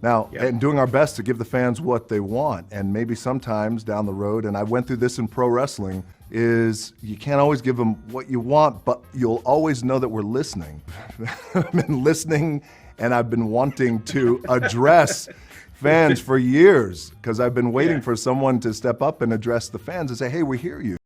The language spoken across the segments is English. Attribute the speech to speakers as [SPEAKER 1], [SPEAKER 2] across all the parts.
[SPEAKER 1] Now,
[SPEAKER 2] Yep.
[SPEAKER 1] and doing our best to give the fans what they want. And maybe sometimes down the road, and I went through this in pro wrestling, is you can't always give them what you want, but you'll always know that we're listening. I've been listening, and I've been wanting to address fans for years, because I've been waiting for someone to step up and address the fans and say, hey, we hear you.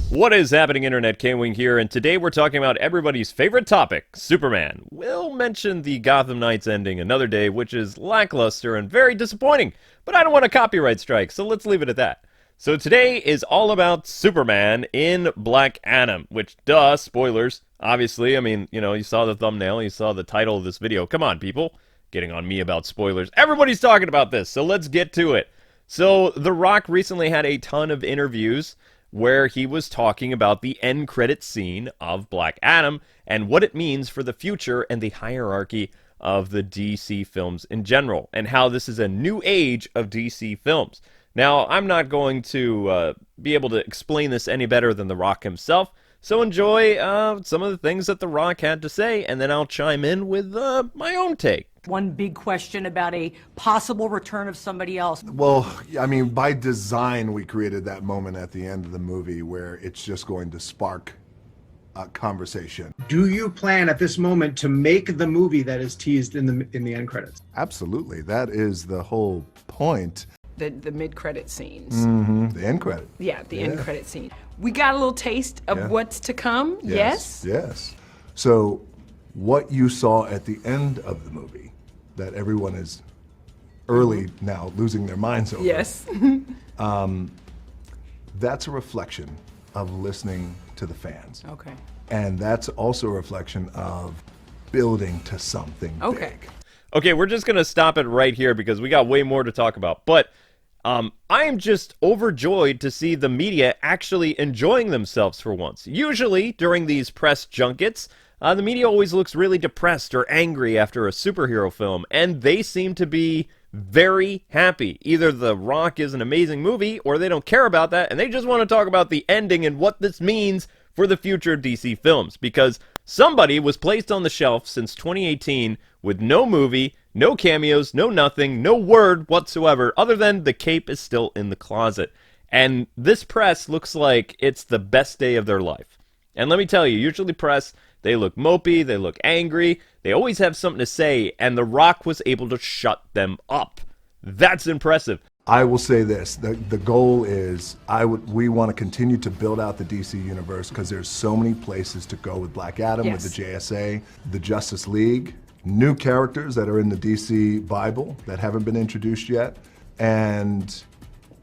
[SPEAKER 2] What is happening, Internet? K-Wing here, and today we're talking about everybody's favorite topic, Superman. We'll mention the Gotham Knights ending another day, which is lackluster and very disappointing, but I don't want a copyright strike, so let's leave it at that. So today is all about Superman in Black Adam, which, duh, spoilers. Obviously, I mean, you saw the thumbnail, you saw the title of this video. Come on, people. Getting on me about spoilers. Everybody's talking about this, so let's get to it. So, The Rock recently had a ton of interviews where he was talking about the end credit scene of Black Adam and what it means for the future and the hierarchy of the DC films in general, and how this is a new age of DC films. Now, I'm not going to be able to explain this any better than The Rock himself, so enjoy some of the things that The Rock had to say, and then I'll chime in with my own take.
[SPEAKER 3] One big question about a possible return of somebody else.
[SPEAKER 1] Well, I mean, by design, we created that moment at the end of the movie where it's just going to spark a conversation.
[SPEAKER 4] Do you plan at this moment to make the movie that is teased in the end credits?
[SPEAKER 1] Absolutely. That is the whole point.
[SPEAKER 5] The mid-credit scenes.
[SPEAKER 1] The end credit.
[SPEAKER 5] Yeah, the end credit scene. We got a little taste of what's to come, yes?
[SPEAKER 1] Yes. So what you saw at the end of the movie that everyone is early now losing their minds over.
[SPEAKER 5] Yes.
[SPEAKER 1] That's a reflection of listening to the fans.
[SPEAKER 5] Okay.
[SPEAKER 1] And that's also a reflection of building to something
[SPEAKER 5] Okay.
[SPEAKER 1] big.
[SPEAKER 2] Okay, we're just going to stop it right here because we got way more to talk about. But I am just overjoyed to see the media actually enjoying themselves for once. Usually, during these press junkets, the media always looks really depressed or angry after a superhero film, and they seem to be very happy. Either The Rock is an amazing movie, or they don't care about that, and they just want to talk about the ending and what this means for the future of DC films, because somebody was placed on the shelf since 2018 with no movie, no cameos, no nothing, no word whatsoever, other than the cape is still in the closet. And this press looks like it's the best day of their life. And let me tell you, usually press, they look mopey, they look angry, they always have something to say, and The Rock was able to shut them up. That's impressive.
[SPEAKER 1] I will say this, the goal is we want to continue to build out the DC universe because there's so many places to go with Black Adam, with the JSA, the Justice League, new characters that are in the DC Bible that haven't been introduced yet, and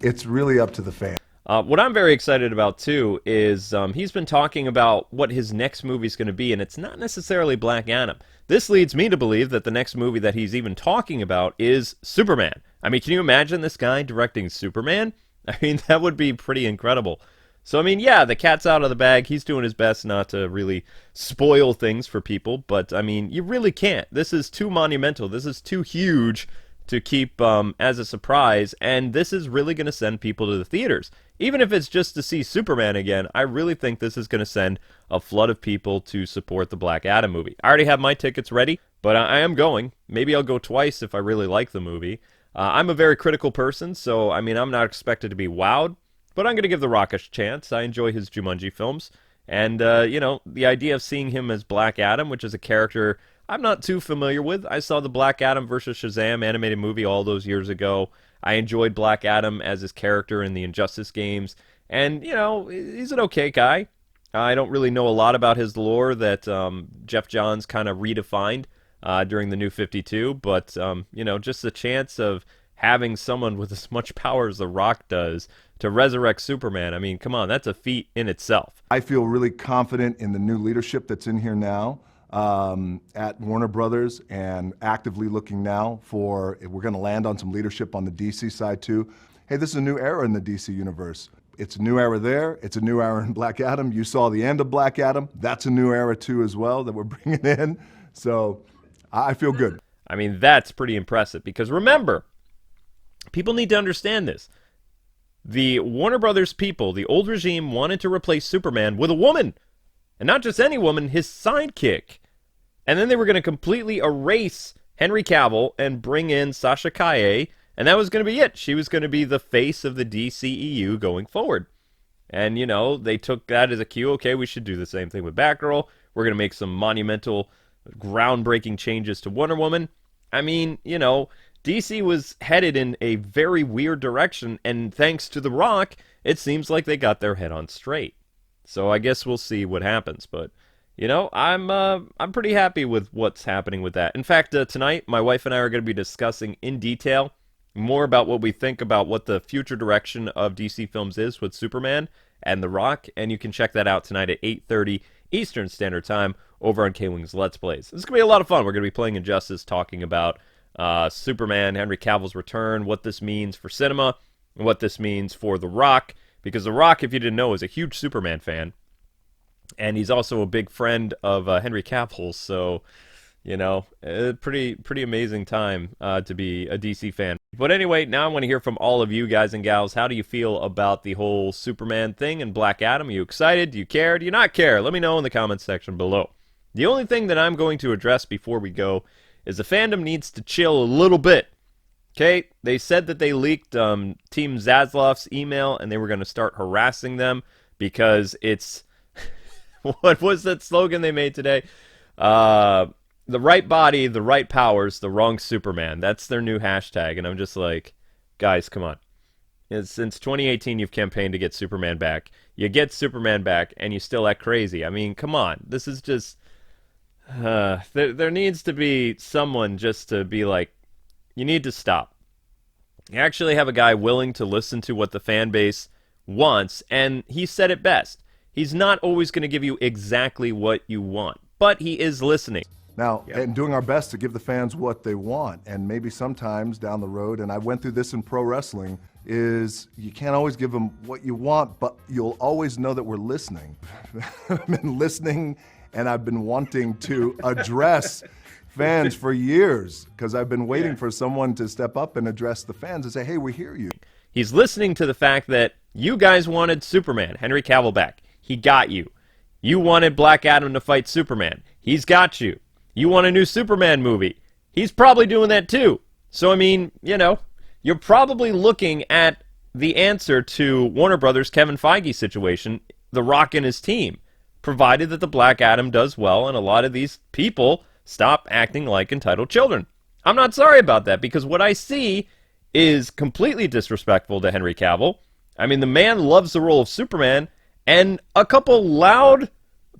[SPEAKER 1] it's really up to the fans.
[SPEAKER 2] What I'm very excited about, too, is he's been talking about what his next movie is going to be, and it's not necessarily Black Adam. This leads me to believe that the next movie that he's even talking about is Superman. I mean, can you imagine this guy directing Superman? I mean, that would be pretty incredible. So, I mean, yeah, the cat's out of the bag. He's doing his best not to really spoil things for people, but, I mean, you really can't. This is too monumental. This is too huge to keep as a surprise, and this is really going to send people to the theaters. Even if it's just to see Superman again, I really think this is going to send a flood of people to support the Black Adam movie. I already have my tickets ready, but I am going. Maybe I'll go twice if I really like the movie. I'm a very critical person, so, I mean, I'm not expected to be wowed, but I'm going to give The Rock a chance. I enjoy his Jumanji films, and, the idea of seeing him as Black Adam, which is a character I'm not too familiar with. I saw the Black Adam versus Shazam animated movie all those years ago. I enjoyed Black Adam as his character in the Injustice games. And, he's an okay guy. I don't really know a lot about his lore that Jeff Johns kind of redefined during the New 52. But, just the chance of having someone with as much power as The Rock does to resurrect Superman, I mean, come on, that's a feat in itself.
[SPEAKER 1] I feel really confident in the new leadership that's in here now. At Warner Brothers, and actively looking now for, if we're going to land on some leadership on the DC side too. Hey, this is a new era in the DC universe. It's a new era there. It's a new era in Black Adam. You saw the end of Black Adam. That's a new era too as well that we're bringing in. So I feel good.
[SPEAKER 2] I mean, that's pretty impressive because remember, people need to understand this. The Warner Brothers people, the old regime, wanted to replace Superman with a woman. And not just any woman, his sidekick. And then they were going to completely erase Henry Cavill and bring in Sasha Calle, and that was going to be it. She was going to be the face of the DCEU going forward. And, you know, they took that as a cue. Okay, we should do the same thing with Batgirl. We're going to make some monumental, groundbreaking changes to Wonder Woman. I mean, you know, DC was headed in a very weird direction, and thanks to The Rock, it seems like they got their head on straight. So I guess we'll see what happens, but you know, I'm pretty happy with what's happening with that. In fact, tonight my wife and I are going to be discussing in detail more about what we think about what the future direction of DC films is with Superman and The Rock, and you can check that out tonight at 8:30 Eastern Standard Time over on K-Wing's Let's Plays. This is going to be a lot of fun. We're going to be playing Injustice, talking about Superman, Henry Cavill's return, what this means for cinema, and what this means for The Rock, because The Rock, if you didn't know, is a huge Superman fan, and he's also a big friend of Henry Cavill, so, you know, pretty amazing time to be a DC fan. But anyway, now I want to hear from all of you guys and gals. How do you feel about the whole Superman thing and Black Adam? Are you excited? Do you care? Do you not care? Let me know in the comments section below. The only thing that I'm going to address before we go is the fandom needs to chill a little bit. Okay? They said that they leaked Team Zaslav's email and they were going to start harassing them because it's... what was that slogan they made today? The right body, the right powers, the wrong Superman. That's their new hashtag. And I'm just like, guys, come on. Since 2018, you've campaigned to get Superman back. You get Superman back, and you still act crazy. I mean, come on. This is just... there needs to be someone just to be like, you need to stop. You actually have a guy willing to listen to what the fan base wants, and he said it best. He's not always going to give you exactly what you want, but he is listening.
[SPEAKER 1] Now, and doing our best to give the fans what they want, and maybe sometimes down the road, and I went through this in pro wrestling, is you can't always give them what you want, but you'll always know that we're listening. I've been listening, and I've been wanting to address fans for years, because I've been waiting for someone to step up and address the fans and say, hey, we hear you.
[SPEAKER 2] He's listening to the fact that you guys wanted Superman, Henry Cavill, back. He got you. You wanted Black Adam to fight Superman. He's got you. You want a new Superman movie. He's probably doing that too. So, I mean, you know, you're probably looking at the answer to Warner Brothers' Kevin Feige situation, The Rock and his team, provided that the Black Adam does well and a lot of these people stop acting like entitled children. I'm not sorry about that, because what I see is completely disrespectful to Henry Cavill. I mean, the man loves the role of Superman, and a couple loud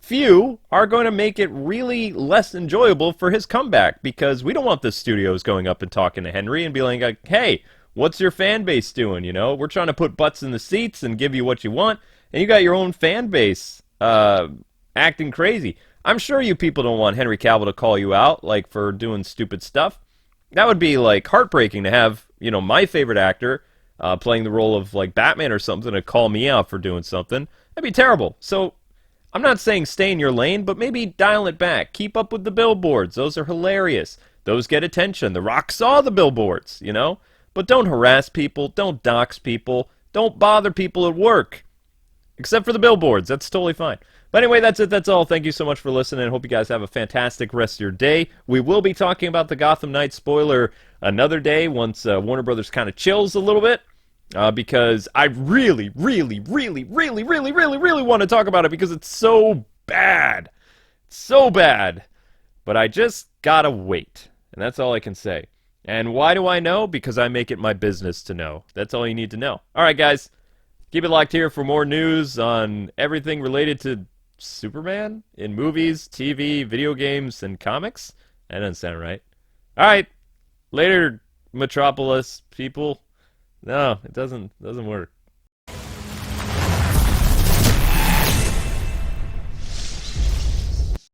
[SPEAKER 2] few are going to make it really less enjoyable for his comeback, because we don't want the studios going up and talking to Henry and being like, hey, what's your fan base doing? You know, we're trying to put butts in the seats and give you what you want, and you got your own fan base acting crazy. I'm sure you people don't want Henry Cavill to call you out, like, for doing stupid stuff. That would be, like, heartbreaking to have, you know, my favorite actor playing the role of, like, Batman or something to call me out for doing something. That'd be terrible. So I'm not saying stay in your lane, but maybe dial it back. Keep up with the billboards. Those are hilarious. Those get attention. The Rock saw the billboards, you know? But don't harass people. Don't dox people. Don't bother people at work. Except for the billboards. That's totally fine. But anyway, that's it. That's all. Thank you so much for listening. Hope you guys have a fantastic rest of your day. We will be talking about the Gotham Knights spoiler another day once Warner Brothers kind of chills a little bit. Because I really want to talk about it, because it's so bad. So bad. But I just gotta wait. And that's all I can say. And why do I know? Because I make it my business to know. That's all you need to know. Alright, guys. Keep it locked here for more news on everything related to Superman in movies, TV, video games, and comics. That doesn't sound right. Alright. Later, Metropolis people. No, it doesn't work.